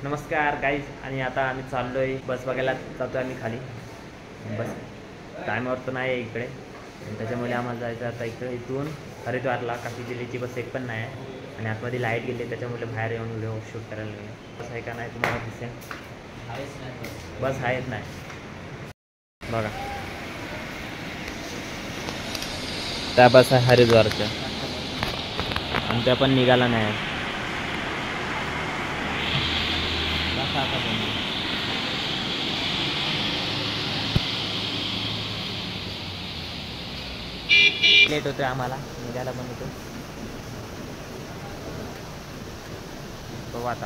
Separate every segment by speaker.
Speaker 1: नमस्कार गाईज. आणि आता आम्ही चाललो आहे बस बघायला जातो आम्ही खाली. बस टायमावर तर नाही आहे इकडे, त्याच्यामुळे आम्हाला जायचं आता इकडे. इथून हरिद्वारला काशी जिल्ह्याची बस एक पण नाही आहे आणि आतमध्ये लाईट गेली, त्याच्यामुळे बाहेर येऊन व्हिडिओ शूट करायला लागले. बस आहे का नाही तुम्हाला दिसेल? बस आहेत नाही बघा. त्या बस आहे हरिद्वारच्या आणि त्या पण निघाला नाही आहे. लेट होतोय आम्हाला निघायला पण होतो. बघू आता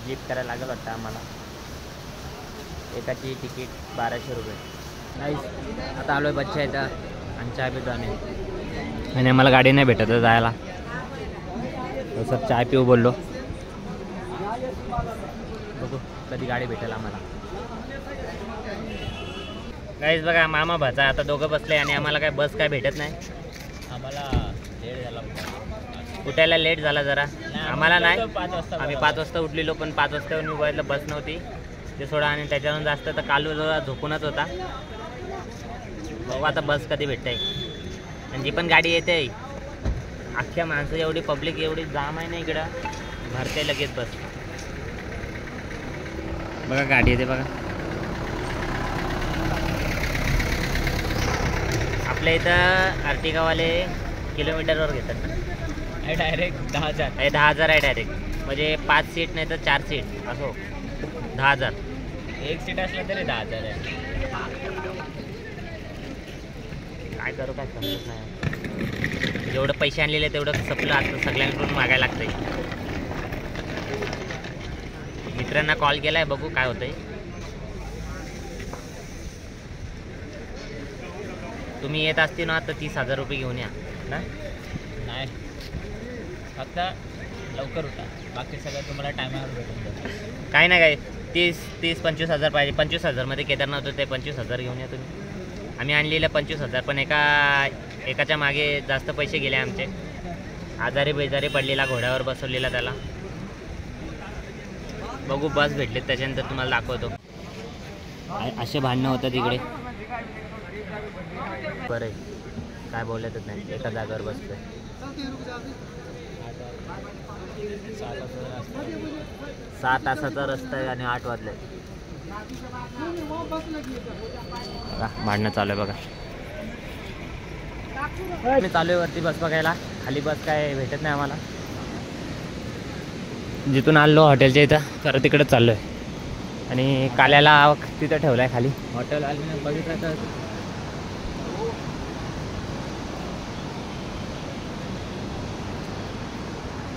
Speaker 1: जीप करायला लागेल वाटतं आम्हाला. एकाची तिकीट 1200 रुपये. नाही आता आलो आहे बच्चा इथं आणि चहा पितो आम्ही. आणि आम्हाला गाडी नाही भेटत जायला, सर चाय पिऊ बोललो. बघू कधी गाडी भेटेल आम्हाला. गाईज बघा मामा भाचा आता दोघं बसले आणि आम्हाला काय बस काय भेटत नाही.
Speaker 2: आम्हाला लेट झाला,
Speaker 1: उठायला लेट झाला जरा. आम्हाला नाही, आम्ही 5 वाजता उठलेलो, पण 5 वाजता मी बघितलं बस नव्हती ते सोडा. आणि त्याच्यावरून जास्त तर कालू जरा झोपूनच होता. बघू आता बस कधी भेटते. आणि जी पण गाडी येते अख्ख्या माणसं एवढी पब्लिक एवढी जाम आहे ना इकडं, भरते लगेच बस. बघा गाडी येते बघा. आपल्या इथं आर्टिगावाले किलोमीटरवर घेतात ना.
Speaker 2: डायरेक्ट 10,000.
Speaker 1: 10,000 आहे डायरेक्ट. म्हणजे 5 सीट नाही तर 4 सीट असो 10,000.
Speaker 2: एक सीट असलं तरी 10,000 आहे.
Speaker 1: काय करू काय समजत नाही. जेवढं पैसे आणलेले तेवढं सपलं. आता सगळ्यांकडून मागायला लागतंय. मित्रांना कॉल केलाय, बघू काय होतंय. तुम्ही येत असतील ना तर 30,000 रुपये घेऊन या ना.
Speaker 2: नाही फक्त लवकर उठा, बाकी सगळं तुम्हाला टायमावर भेटून जातं.
Speaker 1: काय नाही काय 30-25,000 पाहिजे. 25,000मध्ये केदारनाथ होते. 25,000 घेऊन या तुम्ही. आम्ही आणलेलं 25,000, पण एकाच्या मागे जास्त पैसे गेले आमचे. आजारी बेजारी पडलेला, घोड्यावर बसवलेला त्याला. बघू बस भेटले त्याच्यानंतर तुम्हाला दाखवतो. असे भांडणं होतं तिकडे. बरं काय बोलतच नाही, एका जागेवर बसतोय. 6 तासाचा रस्ता आहे आणि 8 वाजले. बघा भांडणं चालू आहे बघा. मी चालू आहे वरती बस बघायला. खाली बस काय भेटत नाही आम्हाला. जिथून आलो हॉटेलच्या इथं तर तिकडे चाललो आहे. आणि काल्याला तिथं ठेवलं आहे खाली.
Speaker 2: हॉटेल आले बघितलं तर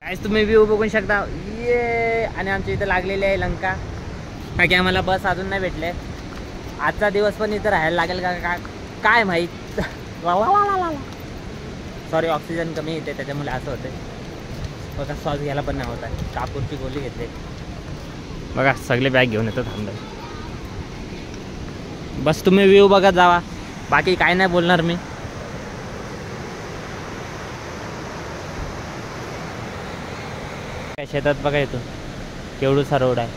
Speaker 1: काहीच तुम्ही व्ह्यू बघू शकता. ये आणि आमच्या इथं लागलेली आहे लंका. काय की आम्हाला बस अजून नाही भेटले. आजचा दिवस पण इथं राहायला लागेल का काय माहीत. सॉरी ऑक्सिजन कमी येते त्याच्यामुळे असं होते बघा. श्वास घ्यायला पण नाही होत आहे. कापूरची गोळी घेतली बघा. सगळे बॅग घेऊन येतो थांबलं. बस तुम्ही व्ह्यू बघत जावा, बाकी काय नाही बोलणार मी. शेतात बघा येतो केवढूसा रोड आहे.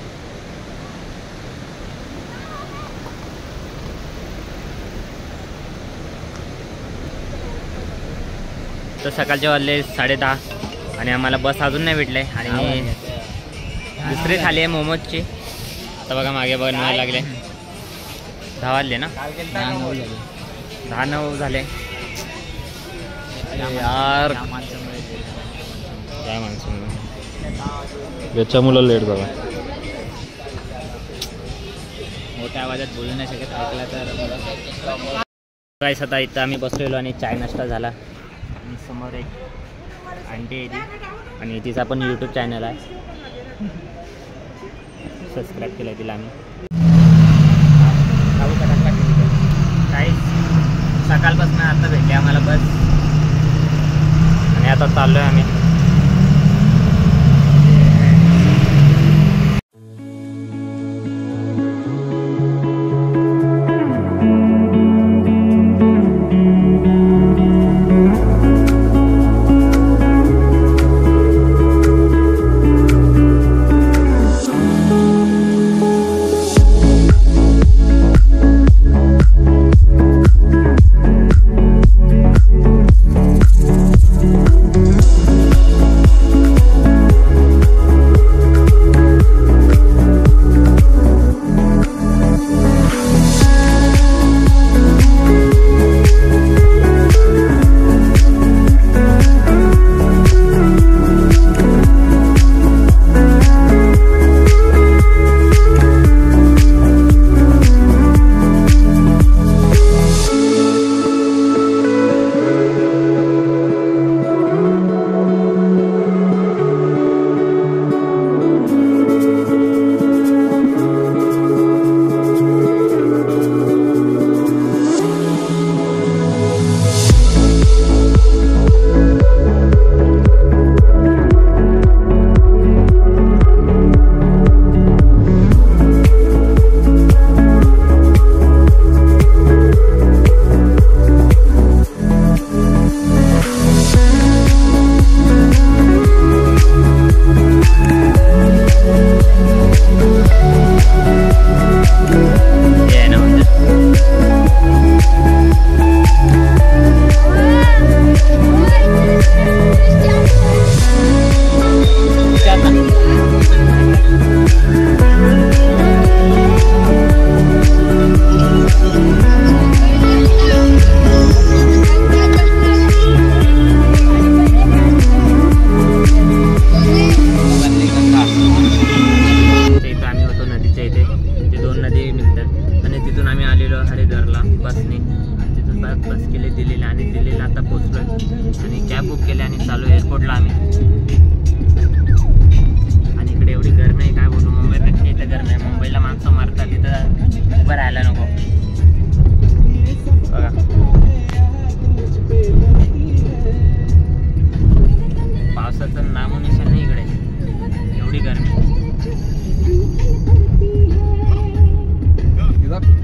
Speaker 1: तर सकाळचे वाजले 10:30 आणि आम्हाला बस अजून नाही भेटले. आणि दुसरी थाली आहे मोमोजची. आता बघा मागे बनवायला लागले. 10 वाजले ना. 10-9 झाले यार. काय माणसं याच्यामुळं लेट झाला.
Speaker 2: मोठ्या आवाजात बोलू नाही शकत, ऐकला तर.
Speaker 1: काय आता इथं आम्ही बसलेलो आणि चाय नाश्ता झाला. आणि समोर एक आंटी आहे ती, आणि तिचा पण यूट्यूब चॅनल आहे. सबस्क्राईब केलं तिला आम्ही. काही सकाळपासून आता भेटले आम्हाला बस. आणि आता चाललो आहे आम्ही.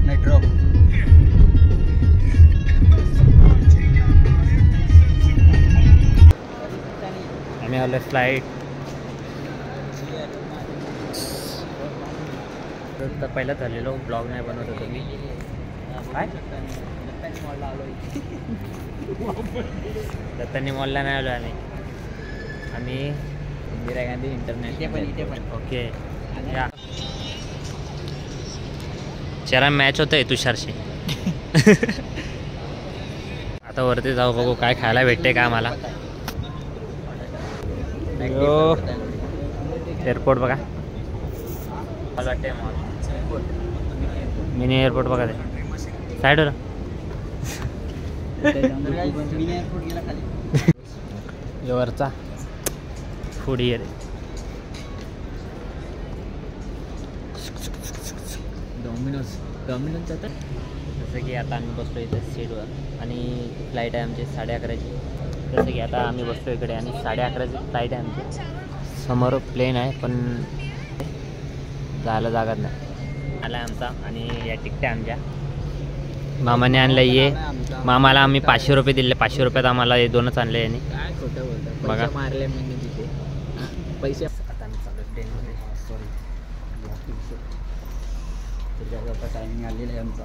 Speaker 2: मेट्रो
Speaker 1: आम्ही आलो फ्लाईट तर पहिला झालेलो ब्लॉग नाही बनवत होतो मी काय दत्तानी मॉलला नाही आलो आम्ही
Speaker 2: इंदिरा गांधी इंटरनॅशनल
Speaker 1: ओके या चरा मॅच होतंय तुषारशी आता वरती जाऊ बघू काय खायला भेटते का आम्हाला एअरपोर्ट बघा मला वाटते मिनी एअरपोर्ट बघा ते साईडवर वरचा फूड इयर
Speaker 2: डॉमिनोज जातात.
Speaker 1: जसं की आता आम्ही बसलो इथे सीटवर आणि फ्लाईट आहे आमची 11:30ची. जसं की आता आम्ही बसलो इकडे आणि 11:30ची फ्लाईट आहे आमची. समोर प्लेन आहे पण जायला जागा नाही आला आमचा आणि या तिकट्या आमच्या मामाने आणलं ये मामाला आम्ही 500 रुपये दिले. 500 रुपयात आम्हाला हे दोनच आणले यांनी.
Speaker 2: काय खोटं बोलतात
Speaker 1: बघा.
Speaker 2: मारले मी तिथे पैसे.
Speaker 1: आता आम्ही चालू ट्रेनमध्ये सॉरी
Speaker 2: आता टायमिंग आलेला आहे आमचा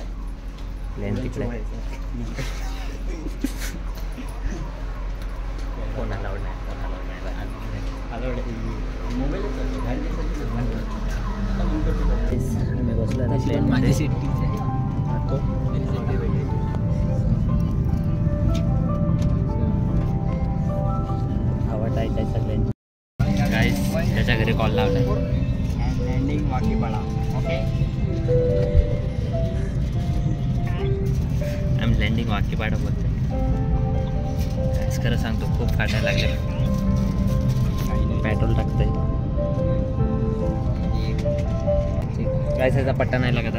Speaker 1: प्लेन तिकडे कोण अलाउड नाही मी बसलो आता प्लेनमध्ये.
Speaker 2: माझी सीट
Speaker 1: हवा टाईट आहे सगळ्यांची. गाईस त्याच्या घरी कॉल लावला
Speaker 2: लँडिंग वाकीपाडा. ओके
Speaker 1: आम्ही लँडिंग वाकीपाडा बोलतोय. खरं सांगतो खूप काटायला लागले. पेट्रोल टाकतोय गाईस याचा पट्टा नाही लागत.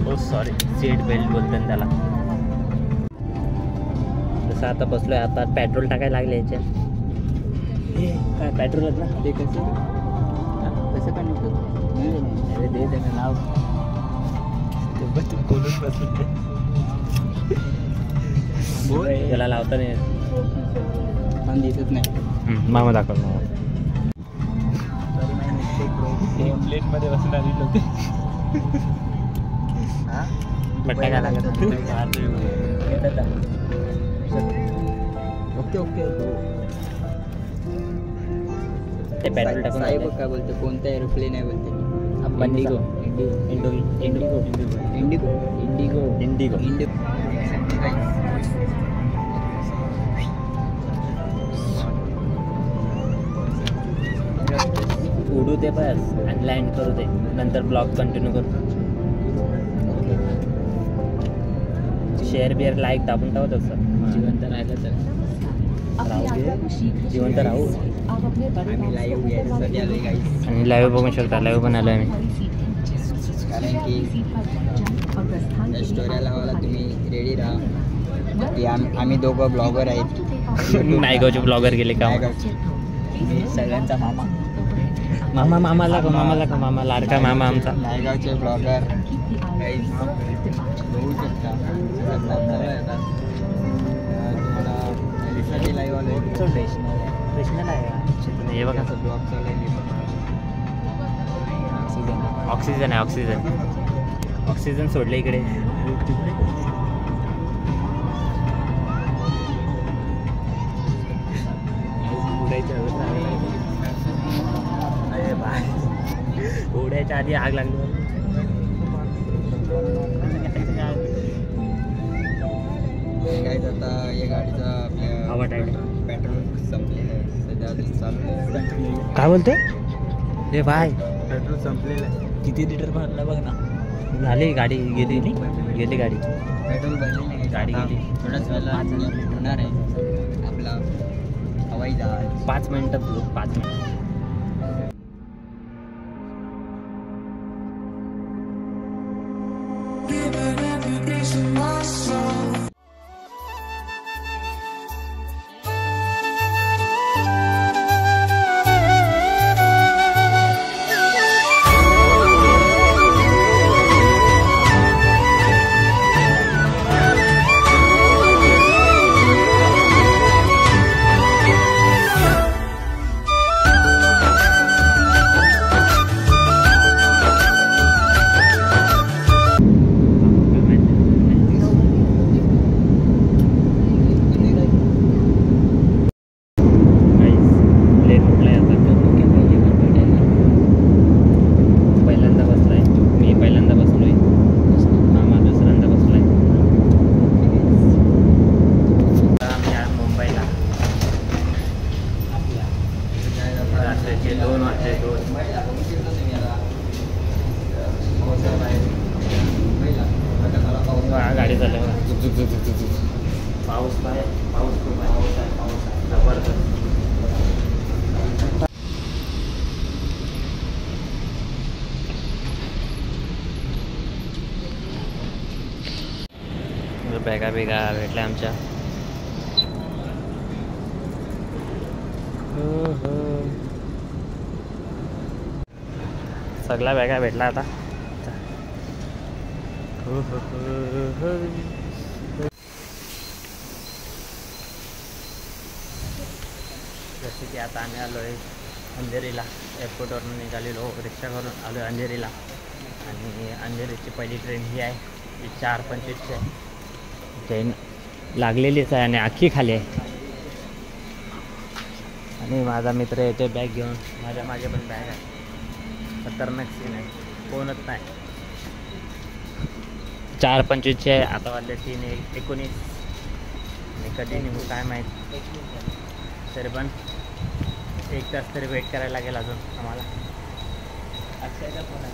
Speaker 1: हो सॉरी सीट बेल्ट बोलतो ना त्याला. जसं आता बसलोय आता पेट्रोल टाकायला लागले याच्या. काय पेट्रोलच ना
Speaker 2: ते कसं कसं कनेक्ट होतं. अरे दे त्याचं नाव बोलून बसलं बोल
Speaker 1: त्याला लावता नाही
Speaker 2: पण दिसत नाही.
Speaker 1: मामा दाखव मामा.
Speaker 2: प्लेटमध्ये बसून आलेले होते.
Speaker 1: पट्टा काय लागत
Speaker 2: ओके ओके.
Speaker 1: ते पेट्रोल टाकून
Speaker 2: साहेब काय बोलते कोणता एरोप्लेन आहे बोलते.
Speaker 1: Indigo Indigo Indigo
Speaker 2: Indigo Indigo
Speaker 1: Indigo
Speaker 2: Indigo.
Speaker 1: उडू दे बस आणि लँड करू दे नंतर ब्लॉग कंटिन्यू करू. शेअर बिअर लाईक दाबून टाकत असं
Speaker 2: जिवंत राहिलं तर
Speaker 1: राहू दे जिवंत राहू.
Speaker 2: आम्ही लाईव्ह यायसाठी आलोय गाईस
Speaker 1: आणि लाईव्ह बघू शकता. लाईव्ह पण आलो आम्ही
Speaker 2: कारण की या स्टोऱ्या लावायला तुम्ही रेडी राहा की आम्ही दोघं ब्लॉगर आहेत.
Speaker 1: नायगावचे ब्लॉगर गेले का
Speaker 2: नायगावचे. मी सगळ्यांचा मामा
Speaker 1: मामा मामाला का मामाला का मामा लाडका मामा आमचा.
Speaker 2: नायगावचे ब्लॉगर बघू शकता ब्लॉग चालू आहे आता. तुम्हाला यासाठी लाईव्ह आलो आहे.
Speaker 1: प्रश्न आहे हे बघा
Speaker 2: ब्लॉग चालू आहे.
Speaker 1: ऑक्सिजन आहे ऑक्सिजन. ऑक्सिजन सोडलं इकडे. उडायच्या आधी आग लागली.
Speaker 2: गाईज आता या गाडीचा आपल्या
Speaker 1: हवा टाईट
Speaker 2: पेट्रोल संपलेलं आहे सध्या चालू आहे.
Speaker 1: काय बोलते हे भाई.
Speaker 2: पेट्रोल संपलेलं आहे. किती लिटर भरला बघ ना.
Speaker 1: झाली गाडी गेली गेली गाडी.
Speaker 2: पेट्रोल भरलेलं आहे.
Speaker 1: गाडी गेली.
Speaker 2: थोड्याच वेळेला होणार आहे आपला हवाई जहाज.
Speaker 1: 5 मिनिटात 5 मिनिट. रात्रीचे 2 वाजले 2. गाडी चालली बघा. पाऊस खूप आहे जबरदस्त. बॅगा भेटल्या आमच्या. सगळा बॅगा भेटला आता. जसे की आता आम्ही आलो आहे अंधेरीला. एअरपोर्टवरून निघालेलो, रिक्षा करून आलो आहे अंधेरीला. आणि अंधेरीची पहिली ट्रेन ही आहे, जी 4:25ची आहे. ट्रेन लागलेलीच आहे आणि अख्खी खाली आहे. आणि माझा मित्र येतो बॅग घेऊन. माझ्या मागे पण बॅग आहे. खतरनाक सीन आहे, कोणच नाही. 4:25ची आहे, आता वाजले 3:19. आणि कधी निघू काय माहीत. तरी पण 1 तास तरी वेट करायला लागेल अजून आम्हाला. अक्षयचा फोन आहे.